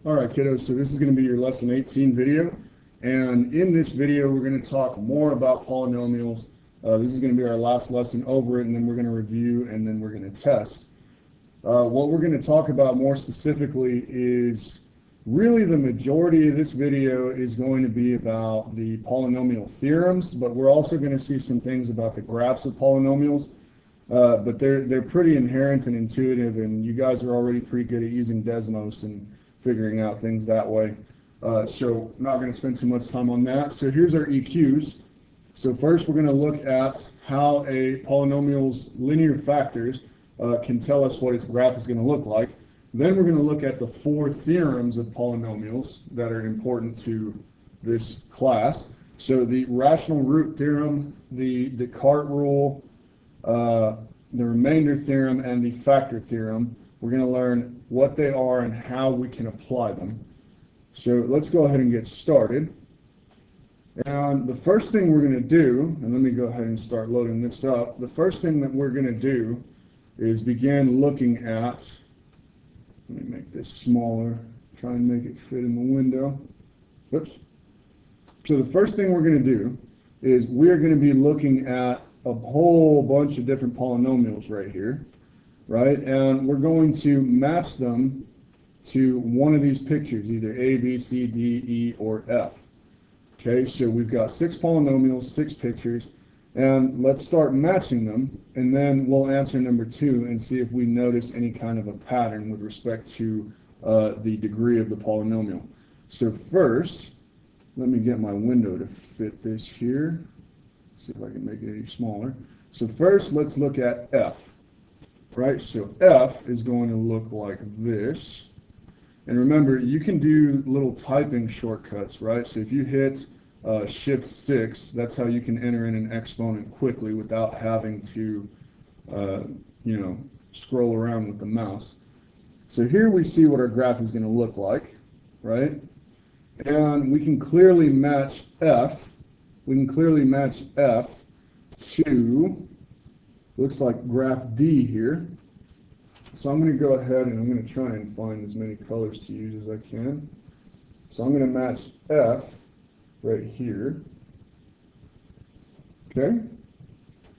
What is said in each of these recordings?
All right, kiddos, so this is going to be your lesson 18 video, and in this video we're going to talk more about polynomials. This is going to be our last lesson over it, and then we're going to review, and then we're going to test. What we're going to talk about more specifically is really the majority of this video is going to be about the polynomial theorems, but we're also going to see some things about the graphs of polynomials. But they're pretty inherent and intuitive, and you guys are already pretty good at using Desmos and figuring out things that way. So I'm not going to spend too much time on that. So here's our EQs. So first we're going to look at how a polynomial's linear factors can tell us what its graph is going to look like. Then we're going to look at the 4 theorems of polynomials that are important to this class. So the rational root theorem, the Descartes rule, the remainder theorem, and the factor theorem. We're going to learn what they are and how we can apply them. So let's go ahead and get started. And the first thing we're going to do, and let me go ahead and start loading this up. The first thing that we're going to do is begin looking at, let me make this smaller, try and make it fit in the window. Oops. So the first thing we're going to do is we're going to be looking at a whole bunch of different polynomials right here, right? And we're going to match them to one of these pictures, either A, B, C, D, E, or F. Okay, so we've got 6 polynomials, 6 pictures, and let's start matching them, and then we'll answer number 2 and see if we notice any kind of a pattern with respect to the degree of the polynomial. So first, let me get my window to fit this here. See if I can make it any smaller. So first, let's look at F. Right, so F is going to look like this. And remember, you can do little typing shortcuts, right? So if you hit Shift 6, that's how you can enter in an exponent quickly without having to, scroll around with the mouse. So here we see what our graph is going to look like, right? And we can clearly match F. We can clearly match F to, looks like graph D here. So I'm going to go ahead and I'm going to try and find as many colors to use as I can. So I'm going to match F right here. Okay.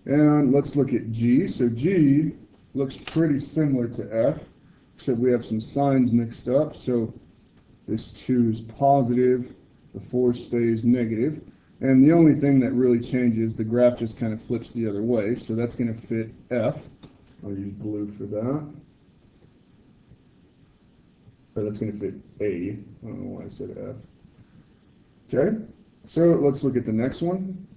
And let's look at G. So G looks pretty similar to F, except we have some signs mixed up. So this 2 is positive, the 4 stays negative. And the only thing that really changes, the graph just kind of flips the other way. So that's going to fit F. I'll use blue for that. Or that's going to fit A. I don't know why I said F. Okay, so let's look at the next one.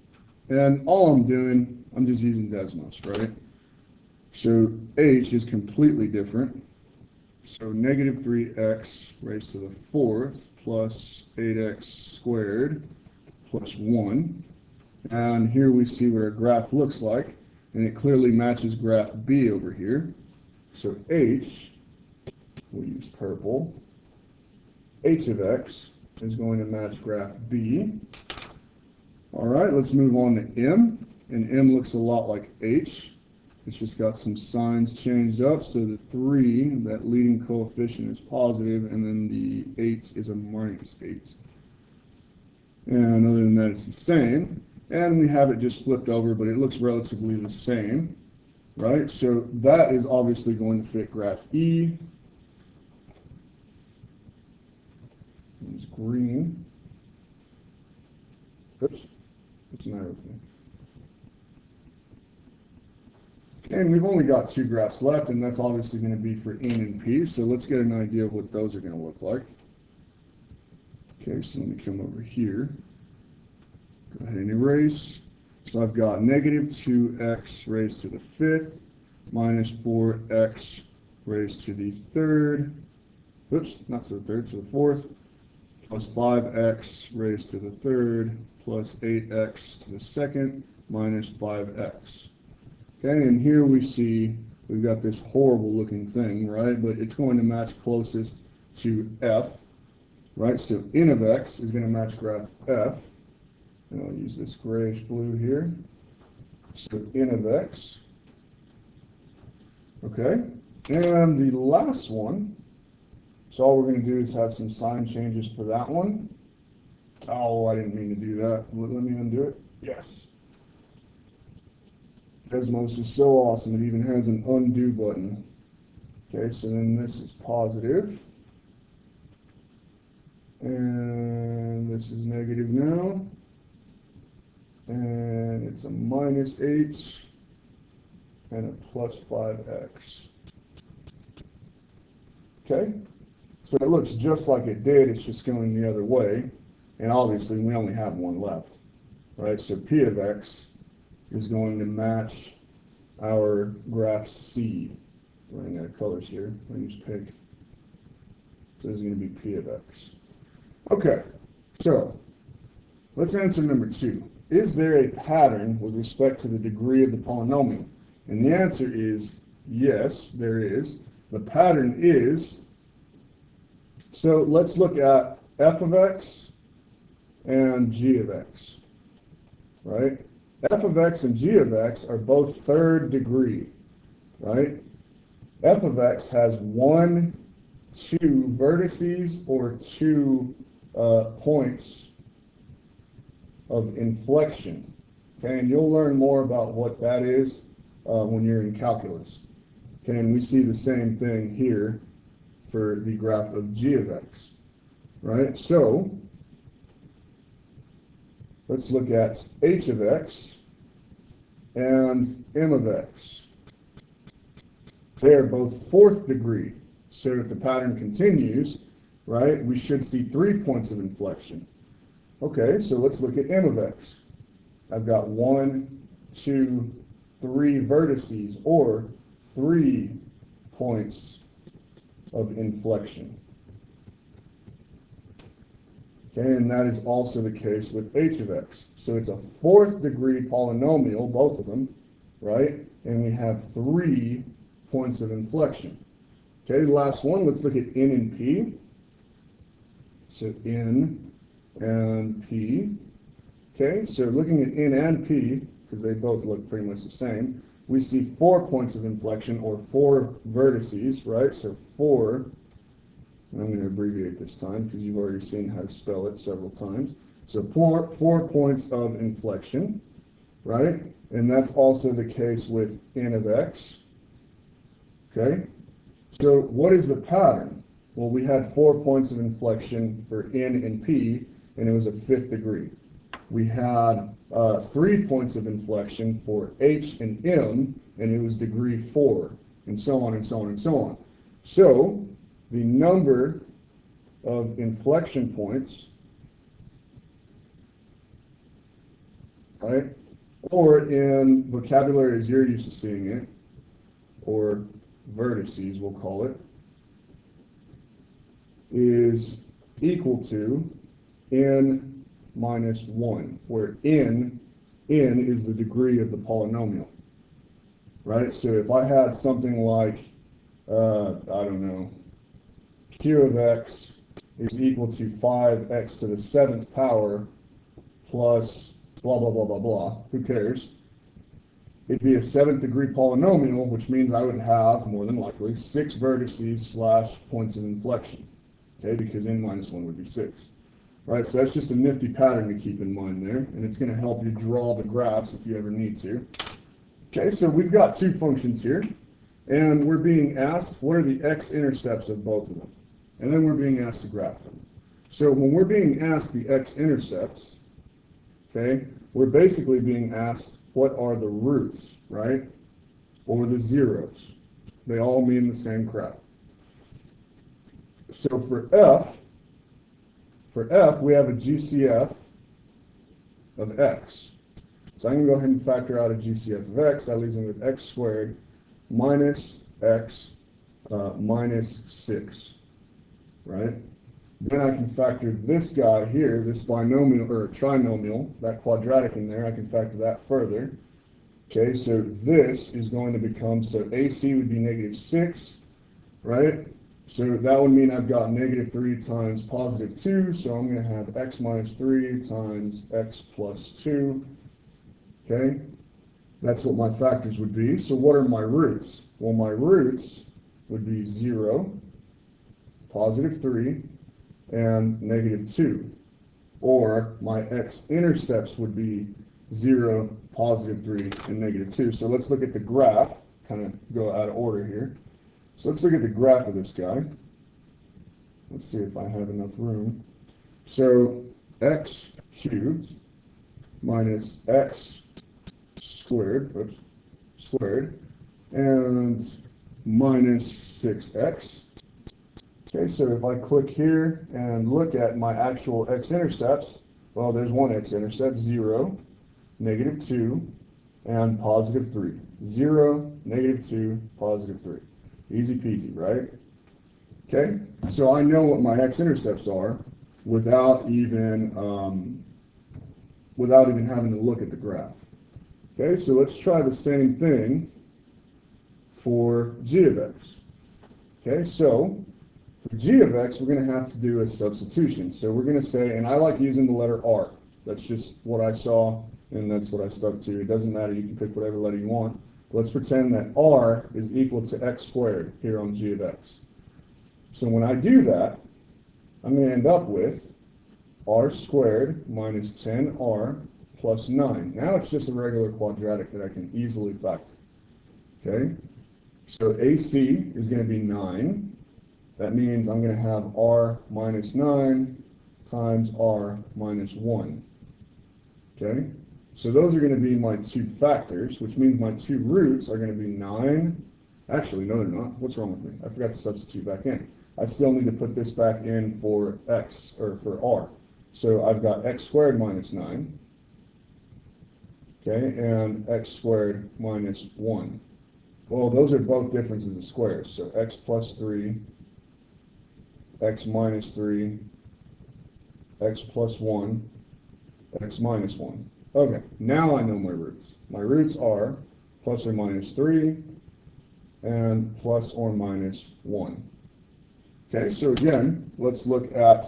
And all I'm doing, I'm just using Desmos, right? So H is completely different. So negative 3x raised to the 4th plus 8x squared plus 1. And here we see what our graph looks like. And it clearly matches graph B over here. So H, we'll use purple. H of x is going to match graph B. All right, let's move on to M. And M looks a lot like H. It's just got some signs changed up. So the 3, that leading coefficient, is positive, and then the 8 is a minus 8. And other than that, it's the same. And we have it just flipped over, but it looks relatively the same, right? So that is obviously going to fit graph E. It's green. Oops, what's the matter with me? And we've only got 2 graphs left, and that's obviously going to be for N and P. So let's get an idea of what those are going to look like. Okay, so let me come over here. Go ahead and erase. So I've got negative 2x raised to the 5th minus 4x raised to the 3rd. Oops, not to the 3rd, to the 4th. Plus 5x raised to the 3rd plus 8x to the 2nd minus 5x. Okay, and here we see we've got this horrible looking thing, right? But it's going to match closest to F, right? So N of x is going to match graph F. And I'll use this grayish blue here. So N of x. Okay, and the last one So all we're going to do is have some sign changes for that one. Oh, I didn't mean to do that. Let me undo it. Yes. Desmos is so awesome, it even has an undo button. Okay, so then this is positive. And this is negative now. And it's a minus 8 and a plus 5x. Okay, so it looks just like it did, it's just going the other way. And obviously we only have one left, right? So P of x is going to match our graph C. Running out of colors here, I'll use pink. So this is going to be P of x. Okay, so let's answer number 2. Is there a pattern with respect to the degree of the polynomial? And the answer is yes, there is. The pattern is, so let's look at f of x and g of x, right? F of x and g of x are both third degree, right? F of x has 1, 2 vertices or 2 points of inflection. Okay, and you'll learn more about what that is when you're in calculus. Okay, and we see the same thing here for the graph of g of x, right? So let's look at h of x and m of x. They're both fourth degree. So if the pattern continues, right, we should see 3 points of inflection. Okay, so let's look at m of x. I've got 1, 2, 3 vertices, or 3 points of inflection. Okay, and that is also the case with h of x. So it's a fourth degree polynomial, both of them, right? And we have 3 points of inflection. Okay, the last one, let's look at n and p. So n and p. Okay, so looking at n and p, because they both look pretty much the same, we see 4 points of inflection, or 4 vertices, right? So 4, and I'm going to abbreviate this time because you've already seen how to spell it several times. So 4 points of inflection, right? And that's also the case with n of x. Okay, so what is the pattern? Well, we had 4 points of inflection for n and p, and it was a 5th degree. We had 3 points of inflection for h and m, and it was degree 4, and so on and so on and so on. So the number of inflection points, right, or in vocabulary as you're used to seeing it, or vertices we'll call it, is equal to n minus 1, where n is the degree of the polynomial, right? So if I had something like, I don't know, q of x is equal to 5x to the 7th power plus blah, blah, blah, blah, blah, who cares? It'd be a 7th degree polynomial, which means I would have, more than likely, 6 vertices / points of inflection, okay, because n minus 1 would be 6. Right, so that's just a nifty pattern to keep in mind there, and it's going to help you draw the graphs if you ever need to. Okay, so we've got 2 functions here, and we're being asked what are the x-intercepts of both of them, and then we're being asked to graph them. So when we're being asked the x-intercepts, okay, we're basically being asked what are the roots, right, or the zeros. They all mean the same crap. So for f, we have a GCF of x. So I'm going to go ahead and factor out a GCF of x. That leaves me with x squared minus x minus 6, right? Then I can factor this guy here, this binomial or trinomial, that quadratic in there, I can factor that further. Okay, so this is going to become, so AC would be negative 6, right? So that would mean I've got negative 3 times positive 2, so I'm going to have x minus 3 times x plus 2. Okay, that's what my factors would be. So what are my roots? Well, my roots would be 0, positive 3 and negative 2. Or my x-intercepts would be 0, positive 3, and negative 2. So let's look at the graph, kind of go out of order here. So let's look at the graph of this guy. Let's see if I have enough room. So x cubed minus x squared, and minus 6x. Okay, so if I click here and look at my actual x-intercepts, well, there's one x-intercept, 0, negative 2, and positive 3. 0, negative 2, positive 3. Easy peasy, right? Okay, so I know what my x-intercepts are without even having to look at the graph. Okay, so let's try the same thing for g of x. Okay, so for g of x, we're going to have to do a substitution. So we're going to say, and I like using the letter r. That's just what I saw, and that's what I stuck to. It doesn't matter. You can pick whatever letter you want. Let's pretend that r is equal to x squared here on g of x. So when I do that, I'm going to end up with r squared minus 10r plus 9. Now it's just a regular quadratic that I can easily factor. Okay? So AC is going to be 9. That means I'm going to have r minus 9 times r minus 1. Okay? So those are going to be my two factors, which means my two roots are going to be 9. Actually, no, they're not. What's wrong with me? I forgot to substitute back in. I still need to put this back in for x, or for r. So I've got x squared minus 9. Okay, and x squared minus 1. Well, those are both differences of squares. So x plus 3, x minus 3, x plus 1, x minus 1. Okay, now I know my roots. My roots are plus or minus 3 and plus or minus 1. Okay, so again, let's look at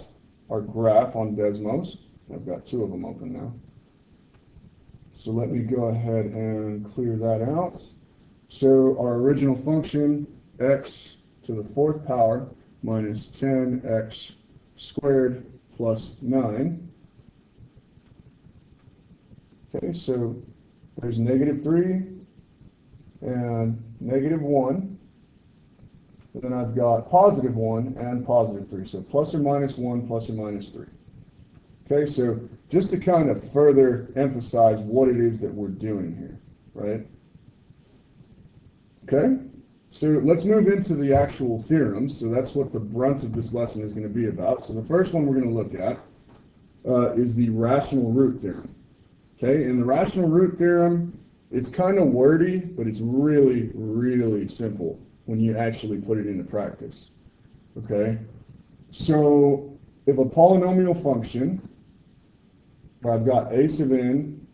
our graph on Desmos. I've got two of them open now. So let me go ahead and clear that out. So our original function, x to the fourth power minus 10x squared plus 9. Okay, so there's negative 3 and negative 1. And then I've got positive 1 and positive 3. So plus or minus 1, plus or minus 3. Okay, so just to kind of further emphasize what it is that we're doing here, right? Okay, so let's move into the actual theorems. So that's what the brunt of this lesson is going to be about. So the first one we're going to look at is the rational root theorem. Okay, and the rational root theorem, it's kind of wordy, but it's really, really simple when you actually put it into practice. Okay, so if a polynomial function, where I've got a sub n,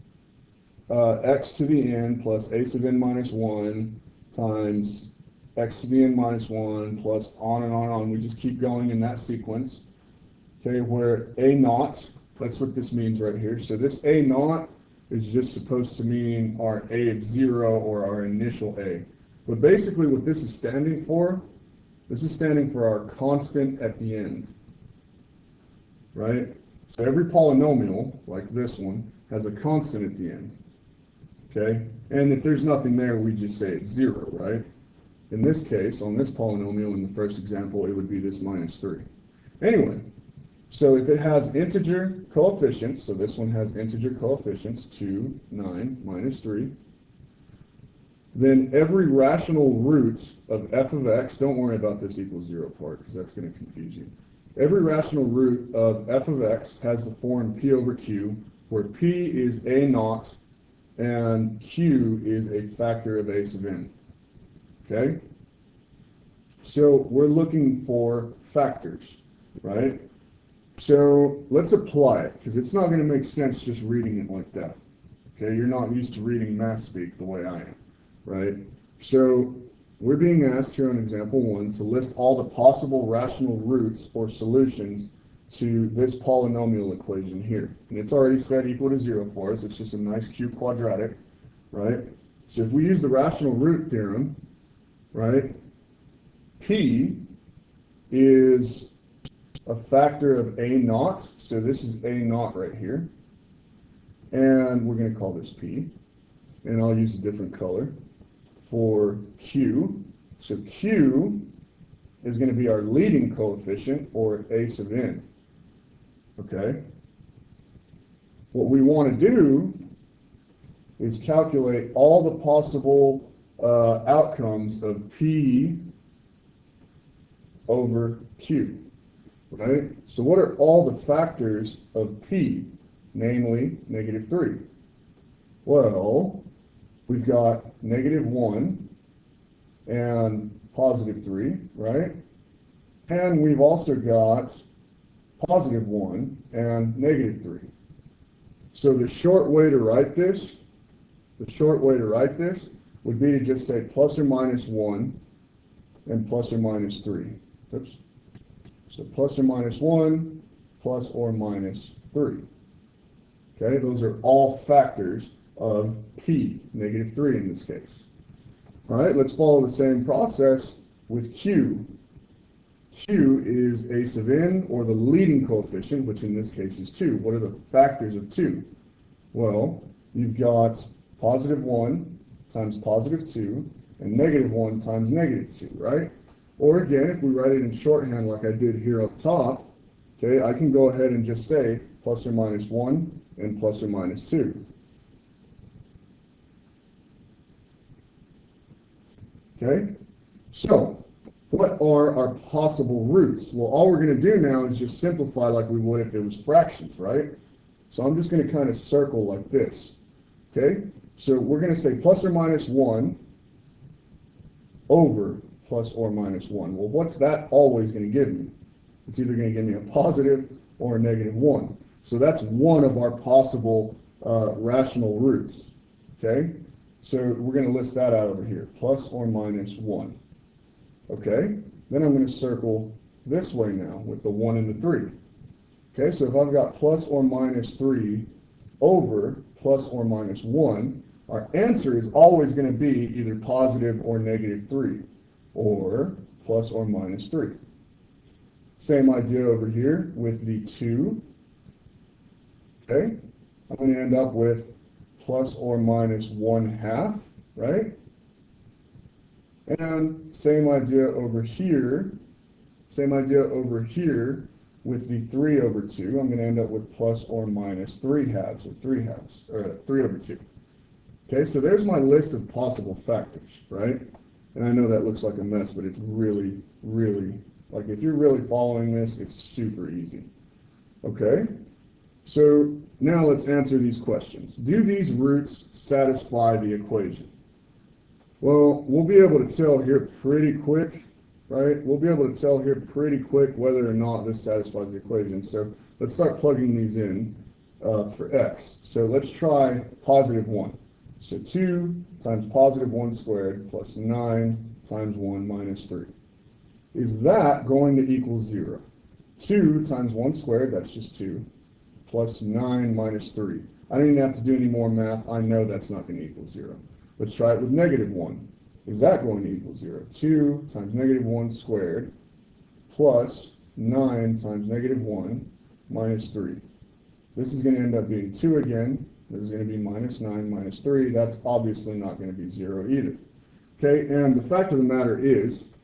x to the n plus a sub n minus 1 times x to the n minus 1 plus on and on and on. We just keep going in that sequence. Okay, where a naught, that's what this means right here. So this a naught is just supposed to mean our a of 0 or our initial a. But basically what this is standing for, this is standing for our constant at the end. Right? So every polynomial, like this one, has a constant at the end. Okay? And if there's nothing there, we just say it's 0, right? In this case, on this polynomial, in the first example, it would be this minus 3. Anyway, so if it has integer coefficients, so this one has integer coefficients, 2, 9, minus 3, then every rational root of f of x, don't worry about this equals 0 part, because that's going to confuse you. Every rational root of f of x has the form p over q, where p is a naught and q is a factor of a sub n. Okay? So we're looking for factors, right? So let's apply it, because it's not going to make sense just reading it like that. Okay? You're not used to reading math speak the way I am, right? So we're being asked here on example 1 to list all the possible rational roots or solutions to this polynomial equation here. And it's already set equal to 0 for us. It's just a nice cube quadratic, right? So if we use the rational root theorem, right, p is a factor of a naught. So this is a naught right here. And we're going to call this P. And I'll use a different color for Q. So Q is going to be our leading coefficient, or a sub n. Okay? What we want to do is calculate all the possible outcomes of P over Q. Right? So what are all the factors of P? Namely, -3. Well, we've got -1 and +3, right? And we've also got +1 and -3. So the short way to write this, would be to just say plus or minus 1 and plus or minus 3. Oops. So plus or minus 1, plus or minus 3. Okay, those are all factors of P, -3 in this case. All right, let's follow the same process with Q. Q is a sub n, or the leading coefficient, which in this case is 2. What are the factors of 2? Well, you've got +1 times +2 and -1 times -2, right? Or again, if we write it in shorthand like I did here up top, okay, I can go ahead and just say plus or minus 1 and plus or minus 2. Okay, so what are our possible roots? Well, all we're going to do now is just simplify like we would if it was fractions, right? So I'm just going to kind of circle like this. Okay, so we're going to say plus or minus 1 over plus or minus 1. Well, what's that always going to give me? It's either going to give me a positive or a -1. So that's one of our possible rational roots. Okay, so we're going to list that out over here, plus or minus 1. Okay, then I'm going to circle this way now with the 1 and the 3. Okay, so if I've got plus or minus 3 over plus or minus 1, our answer is always going to be either positive or -3, or plus or minus 3. Same idea over here with the 2. Okay, I'm going to end up with plus or minus 1/2, right? And same idea over here. Same idea over here with the 3 over 2. I'm going to end up with plus or minus 3/2, or 3/2, or 3 over 2. Okay, so there's my list of possible factors, right? And I know that looks like a mess, but it's really, really, like if you're really following this, it's super easy. Okay, so now let's answer these questions. Do these roots satisfy the equation? Well, we'll be able to tell here pretty quick, right? We'll be able to tell here pretty quick whether or not this satisfies the equation. So let's start plugging these in for x. So let's try +1. So 2 times +1 squared plus 9 times 1 minus 3. Is that going to equal 0? 2 times 1 squared, that's just 2, plus 9 minus 3. I don't even have to do any more math. I know that's not going to equal 0. Let's try it with -1. Is that going to equal 0? 2 times -1 squared plus 9 times -1 minus 3. This is going to end up being 2 again. This is going to be -9 minus 3. That's obviously not going to be 0 either. Okay, and the fact of the matter is,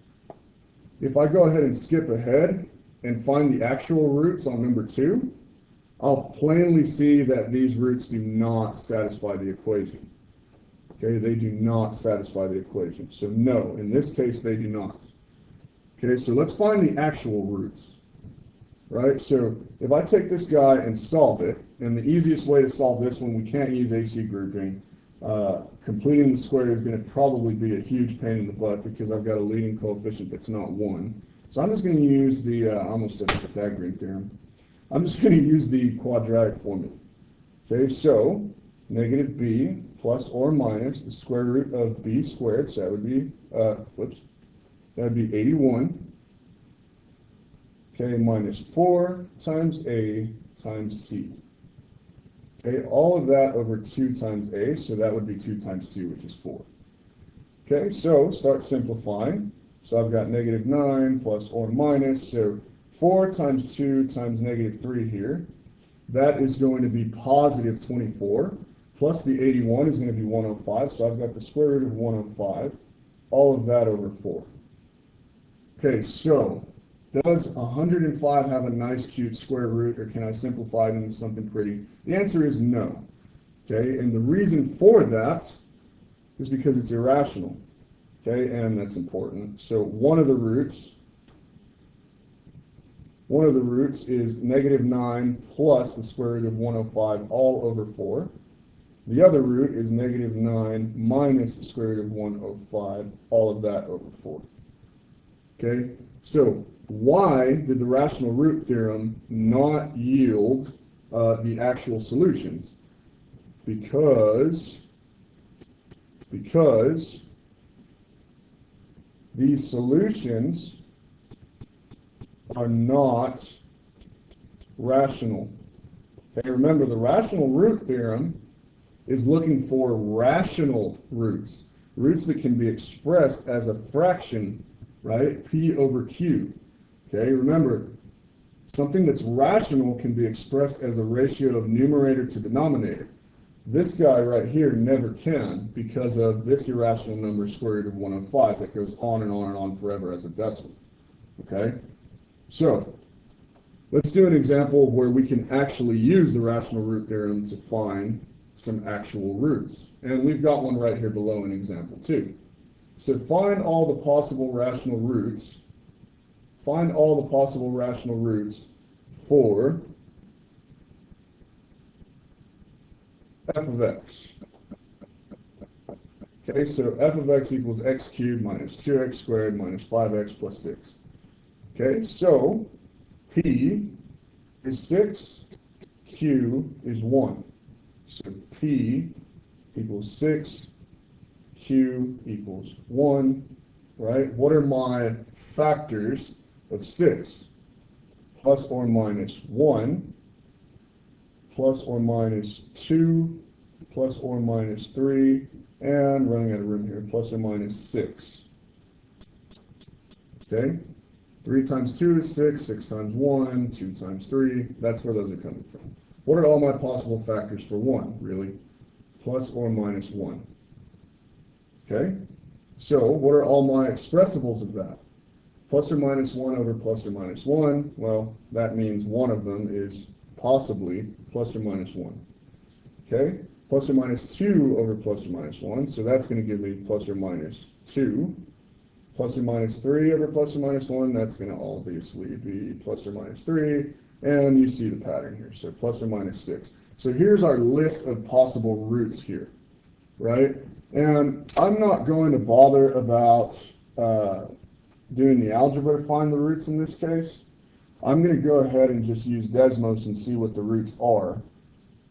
if I go ahead and skip ahead and find the actual roots on number 2, I'll plainly see that these roots do not satisfy the equation. Okay, they do not satisfy the equation. So no, in this case they do not. Okay, so let's find the actual roots. Right, so if I take this guy and solve it, and the easiest way to solve this one, we can't use AC grouping. Completing the square is going to probably be a huge pain in the butt because I've got a leading coefficient that's not 1. So I'm just going to use the, I almost said the Pythagorean theorem. I'm just going to use the quadratic formula. Okay, so negative b plus or minus the square root of b squared, so that would be, that would be 81. Okay, minus 4 times a times c. Okay, all of that over 2 times a, so that would be 2 times 2, which is 4. Okay, so start simplifying. So I've got negative 9 plus or minus, so 4 times 2 times negative 3 here. That is going to be positive 24, plus the 81 is going to be 105, so I've got the square root of 105, all of that over 4. Okay, so does 105 have a nice cute square root, or can I simplify it into something pretty? The answer is no. Okay, and the reason for that is because it's irrational. Okay, and that's important. So one of the roots is negative 9 plus the square root of 105 all over 4. The other root is negative 9 minus the square root of 105, all of that over 4. Okay, so why did the rational root theorem not yield the actual solutions? Because these solutions are not rational. Okay, remember the rational root theorem is looking for rational roots, roots that can be expressed as a fraction, right? P over Q. Okay, remember, something that's rational can be expressed as a ratio of numerator to denominator. This guy right here never can because of this irrational number square root of 105 that goes on and on and on forever as a decimal. Okay, so let's do an example where we can actually use the rational root theorem to find some actual roots. And we've got one right here below in example 2. So find all the possible rational roots. Find all the possible rational roots for f of x. Okay, so f of x equals x cubed minus 2x squared minus 5x plus 6. Okay, so p is 6, q is 1. So p equals 6, q equals 1, right? What are my factors of 6? Plus or minus 1, plus or minus 2, plus or minus 3, and running out of room here, plus or minus 6. Okay? 3 times 2 is 6, 6 times 1, 2 times 3, that's where those are coming from. What are all my possible factors for 1, really? Plus or minus 1. Okay? So, what are all my expressibles of that? Plus or minus 1 over plus or minus 1, well, that means one of them is possibly plus or minus 1. Okay? Plus or minus 2 over plus or minus 1, so that's going to give me plus or minus 2. Plus or minus 3 over plus or minus 1, that's going to obviously be plus or minus 3. And you see the pattern here, so plus or minus 6. So here's our list of possible roots here, right? And I'm not going to bother about doing the algebra to find the roots in this case. I'm going to go ahead and just use Desmos and see what the roots are.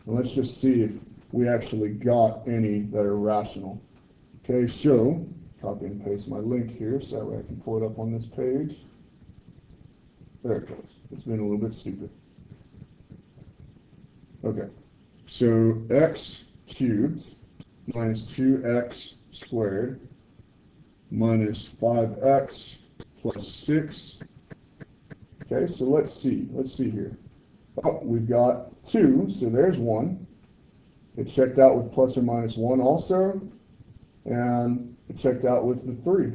And let's just see if we actually got any that are rational. Okay, so copy and paste my link here so that way I can pull it up on this page. There it goes. It's been a little bit stupid. Okay, so x cubed minus 2x squared minus 5x plus 6. Okay, so let's see here. Oh, we've got 2, so there's 1. It checked out with plus or minus 1 also, and it checked out with the 3.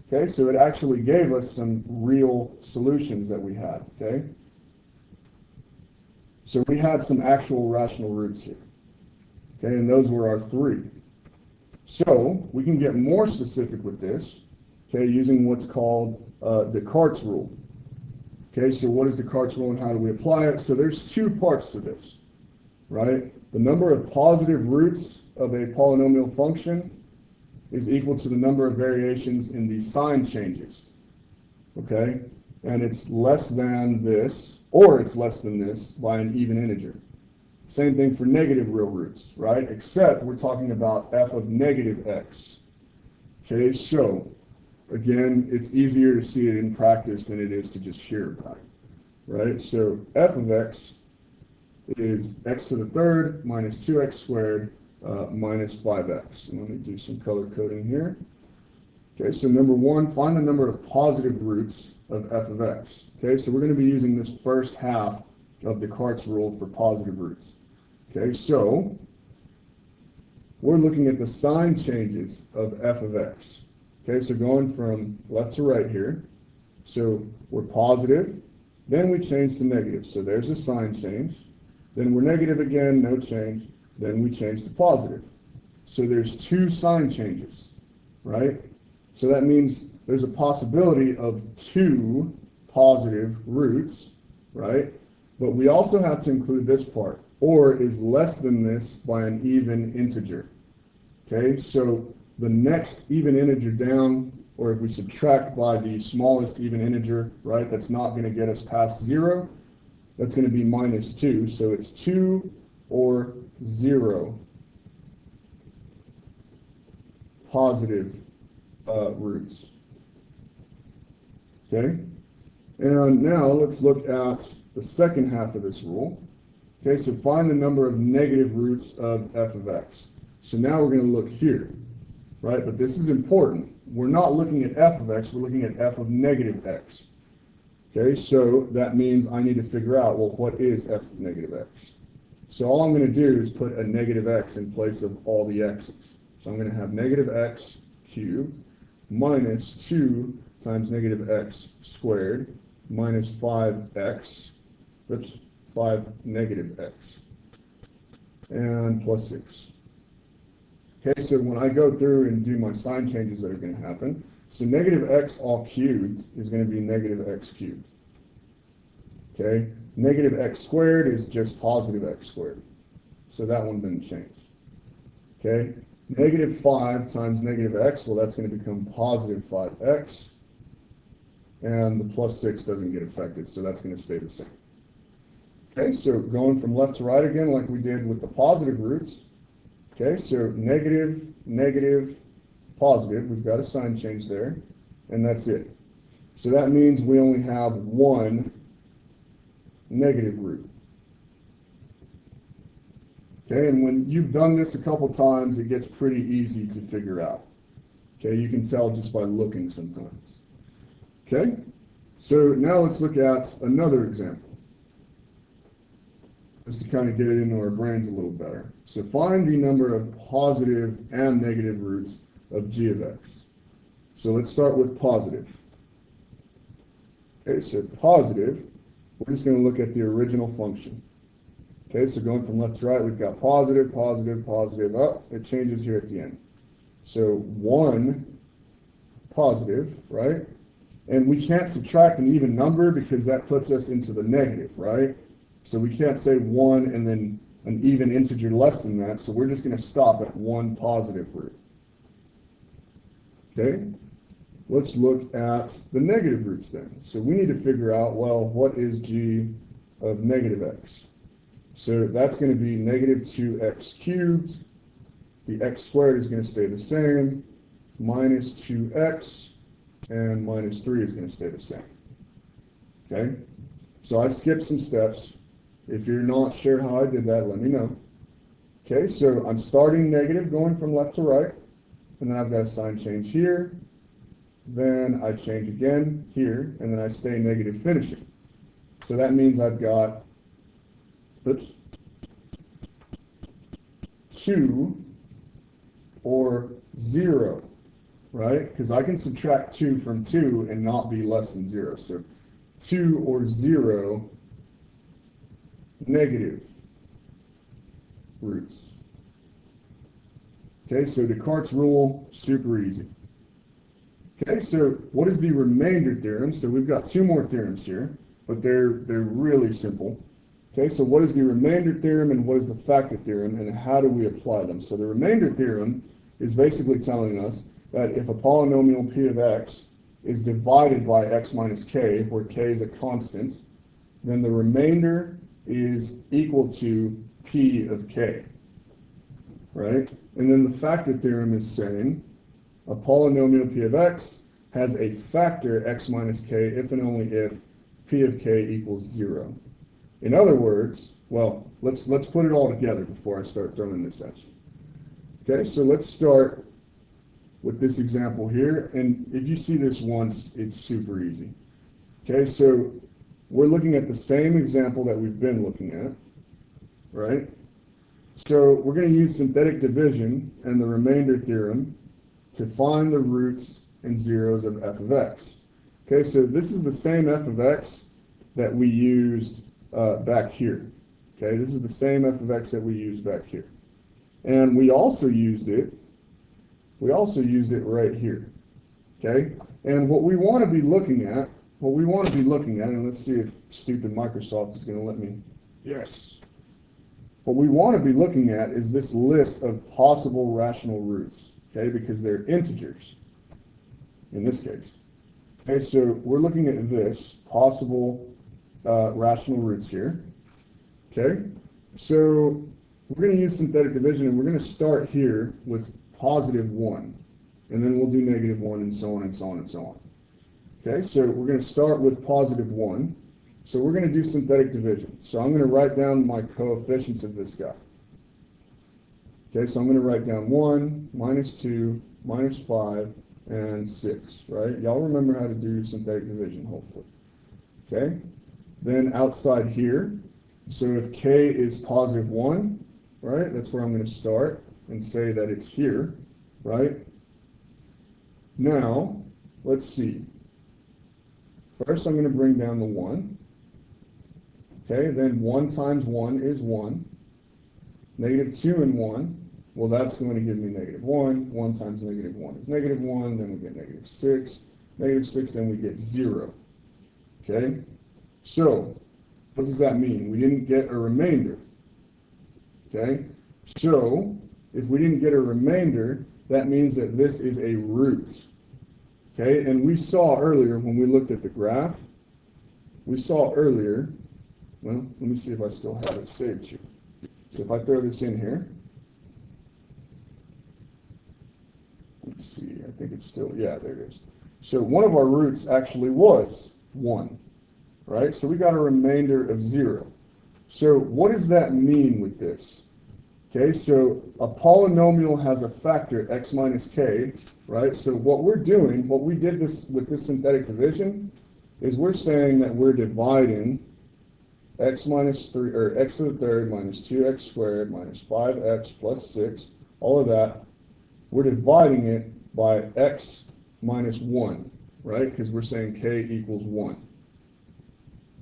Okay, so it actually gave us some real solutions that we had, okay? So we had some actual rational roots here, okay, and those were our 3. So we can get more specific with this, okay, using what's called Descartes' rule. Okay, so what is Descartes' rule and how do we apply it? So there's 2 parts to this, right? The number of positive roots of a polynomial function is equal to the number of variations in the sign changes, okay? And it's less than this, or it's less than this by an even integer. Same thing for negative real roots, right? Except we're talking about f of negative x. Okay, so again, it's easier to see it in practice than it is to just hear about it, right? So f of x is x to the third minus 2x squared minus 5x. And let me do some color coding here. Okay, so number one, find the number of positive roots of f of x. Okay, so we're going to be using this first half of Descartes' rule for positive roots. Okay, so we're looking at the sign changes of f of x. Okay, so going from left to right here. So we're positive, then we change to negative. So there's a sign change. Then we're negative again, no change. Then we change to positive. So there's two sign changes, right? So that means there's a possibility of two positive roots, right? But we also have to include this part, or is less than this by an even integer. Okay, so the next even integer down, or if we subtract by the smallest even integer, right, that's not going to get us past 0, that's going to be minus 2. So it's 2 or 0 positive roots. Okay, and now let's look at the second half of this rule. Okay, so find the number of negative roots of f of x. So now we're going to look here, right? But this is important. We're not looking at f of x, we're looking at f of negative x. Okay, so that means I need to figure out, well, what is f of negative x? So all I'm going to do is put a negative x in place of all the x's. So I'm going to have negative x cubed minus 2 times negative x squared minus 5x, oops, 5 negative x, and plus 6. Okay, so when I go through and do my sign changes that are going to happen, so negative x all cubed is going to be negative x cubed. Okay, negative x squared is just positive x squared. So that one didn't change. Okay, negative 5 times negative x, well, that's going to become positive 5x. And the plus 6 doesn't get affected, so that's going to stay the same. Okay, so going from left to right again, like we did with the positive roots. Okay, so negative, negative, positive. We've got a sign change there, and that's it. So that means we only have one negative root. Okay, and when you've done this a couple times, it gets pretty easy to figure out. Okay, you can tell just by looking sometimes. Okay, so now let's look at another example, just to kind of get it into our brains a little better. So find the number of positive and negative roots of g of x. So let's start with positive. Okay, so positive, we're just going to look at the original function. Okay, so going from left to right, we've got positive, positive, positive, up. It changes here at the end. So 1 positive, right? And we can't subtract an even number because that puts us into the negative, right? So we can't say 1 and then an even integer less than that, so we're just going to stop at 1 positive root. Okay? Let's look at the negative roots then. So we need to figure out, well, what is g of negative x? So that's going to be negative 2x cubed. The x squared is going to stay the same, minus 2x, and minus 3 is going to stay the same. Okay? So I skipped some steps. If you're not sure how I did that, let me know. Okay, so I'm starting negative, going from left to right, and then I've got a sign change here. Then I change again here, and then I stay negative finishing. So that means I've got, oops, 2 or 0, right? Because I can subtract 2 from 2 and not be less than 0. So 2 or 0 negative roots. Okay, so Descartes' rule, super easy. Okay, so what is the remainder theorem? So we've got two more theorems here, but they're really simple. Okay, so what is the remainder theorem and what is the factor theorem, and how do we apply them? So the remainder theorem is basically telling us that if a polynomial p of x is divided by x minus k, where k is a constant, then the remainder is equal to p of k, right? And then the factor theorem is saying a polynomial p of x has a factor x minus k if and only if p of k equals 0. In other words, well, let's put it all together before I start throwing this at you. Okay, so let's start with this example here. And if you see this once, it's super easy. Okay, so we're looking at the same example that we've been looking at, right? So we're going to use synthetic division and the remainder theorem to find the roots and zeros of f of x. Okay, so this is the same f of x that we used back here. Okay, this is the same f of x that we used back here. And we also used it right here. Okay, and what we want to be looking at, and let's see if stupid Microsoft is going to let me, yes. What we want to be looking at is this list of possible rational roots, okay, because they're integers in this case. Okay, so we're looking at this possible rational roots here. Okay, so we're going to use synthetic division, and we're going to start here with positive 1, and then we'll do negative 1, and so on and so on and so on. Okay, so we're going to start with positive 1. So we're going to do synthetic division. So I'm going to write down my coefficients of this guy. Okay, so I'm going to write down 1, minus 2, minus 5, and 6, right? Y'all remember how to do synthetic division, hopefully. Okay, then outside here, so if k is positive 1, right, that's where I'm going to start and say that it's here, right? Now, let's see. First, I'm going to bring down the 1. Okay, then 1 times 1 is 1. Negative 2 and 1, well, that's going to give me negative 1. 1 times negative 1 is negative 1. Then we get negative 6. Negative 6, then we get 0. Okay, so what does that mean? We didn't get a remainder. Okay, so if we didn't get a remainder, that means that this is a root. Okay, and we saw earlier when we looked at the graph, well, let me see if I still have it saved here. So if I throw this in here, let's see, I think it's still, yeah, there it is. So one of our roots actually was 1, right? So we got a remainder of 0. So what does that mean with this? Okay, so a polynomial has a factor x minus k, right? So what we did this with this synthetic division is we're saying that we're dividing x minus 3, or x to the third minus 2x squared minus 5x plus 6, all of that, we're dividing it by x minus 1, right? Because we're saying k equals 1.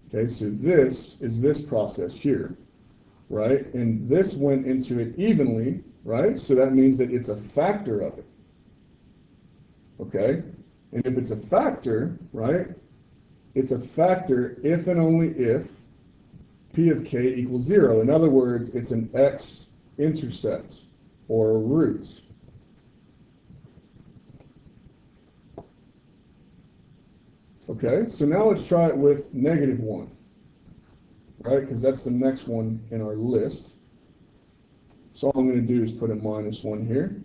Okay, so this is this process here, right? And this went into it evenly, right? So that means that it's a factor of it. Okay? And if it's a factor, right? It's a factor if and only if p of k equals 0. In other words, it's an x-intercept or a root. Okay, so now let's try it with negative 1, right? Because that's the next one in our list. So all I'm going to do is put a minus 1 here.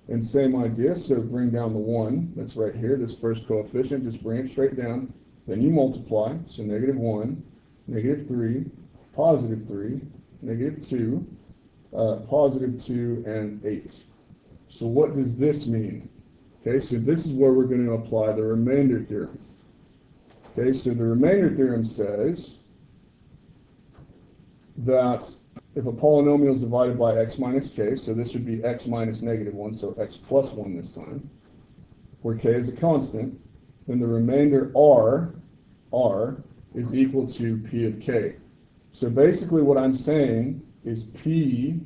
And same idea, so bring down the 1 that's right here, this first coefficient, just bring it straight down. Then you multiply, so negative 1, negative 3, positive 3, negative 2, positive 2, and 8. So what does this mean? Okay, so this is where we're going to apply the remainder theorem. Okay, so the remainder theorem says that if a polynomial is divided by x minus k, so this would be x minus negative 1, so x plus 1 this time, where k is a constant, then the remainder r is equal to p of k. So basically what I'm saying is p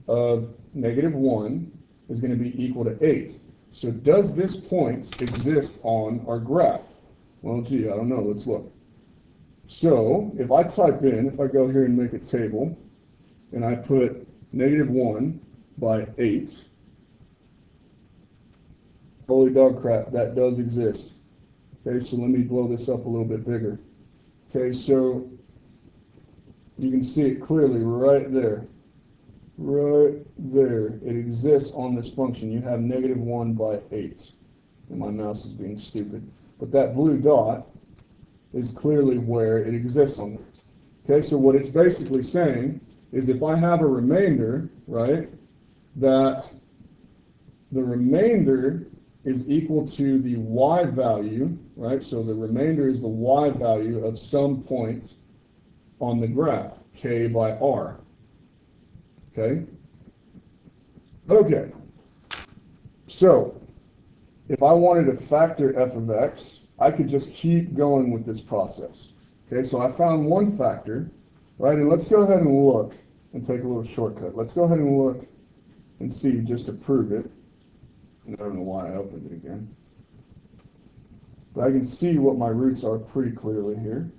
of negative 1 is going to be equal to 8. So does this point exist on our graph? Well, gee, I don't know. Let's look. So if I go here and make a table, and I put negative 1 by 8, holy dog crap, that does exist. Okay, so let me blow this up a little bit bigger. Okay, so you can see it clearly right there. Right there. It exists on this function. You have negative 1 by 8. And my mouse is being stupid. But that blue dot is clearly where it exists on there. Okay, so what it's basically saying is if I have a remainder, right, that the remainder is equal to the y value, right? So the remainder is the y value of some point on the graph, k by r. Okay? Okay. So if I wanted to factor f of x, I could just keep going with this process. Okay, so I found one factor, right? And let's go ahead and look and take a little shortcut. Let's go ahead and look and see just to prove it. I don't know why I opened it again. But I can see what my roots are pretty clearly here.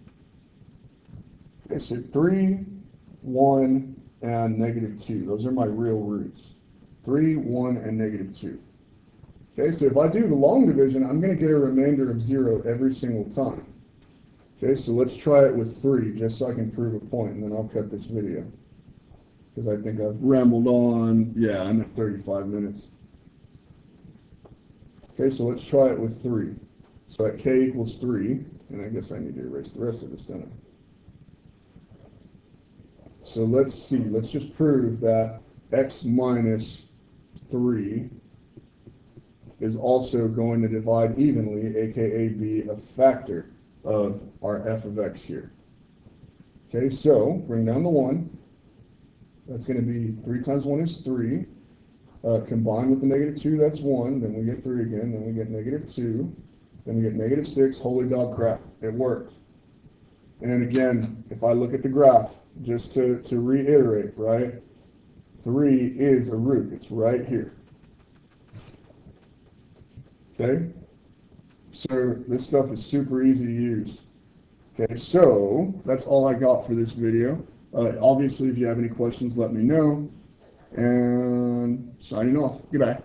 Okay, so 3, 1, and -2. Those are my real roots. 3, 1, and -2. Okay, so if I do the long division, I'm going to get a remainder of 0 every single time. Okay, so let's try it with 3, just so I can prove a point, and then I'll cut this video. Because I think I've rambled on. Yeah, I'm at 35 minutes. Okay, so let's try it with 3. So at k equals 3, and I guess I need to erase the rest of this, don't I? So let's see. Let's just prove that x minus 3 is also going to divide evenly, aka be a factor of our f of x here. Okay, so bring down the 1. That's going to be 3 times 1 is 3. Combined with the -2, that's 1. Then we get 3 again. Then we get -2. Then we get -6. Holy dog crap, it worked. And again, if I look at the graph, just to reiterate, right, 3 is a root. It's right here. Okay? So this stuff is super easy to use. Okay, so that's all I got for this video. Obviously, if you have any questions, let me know. And signing off. Goodbye.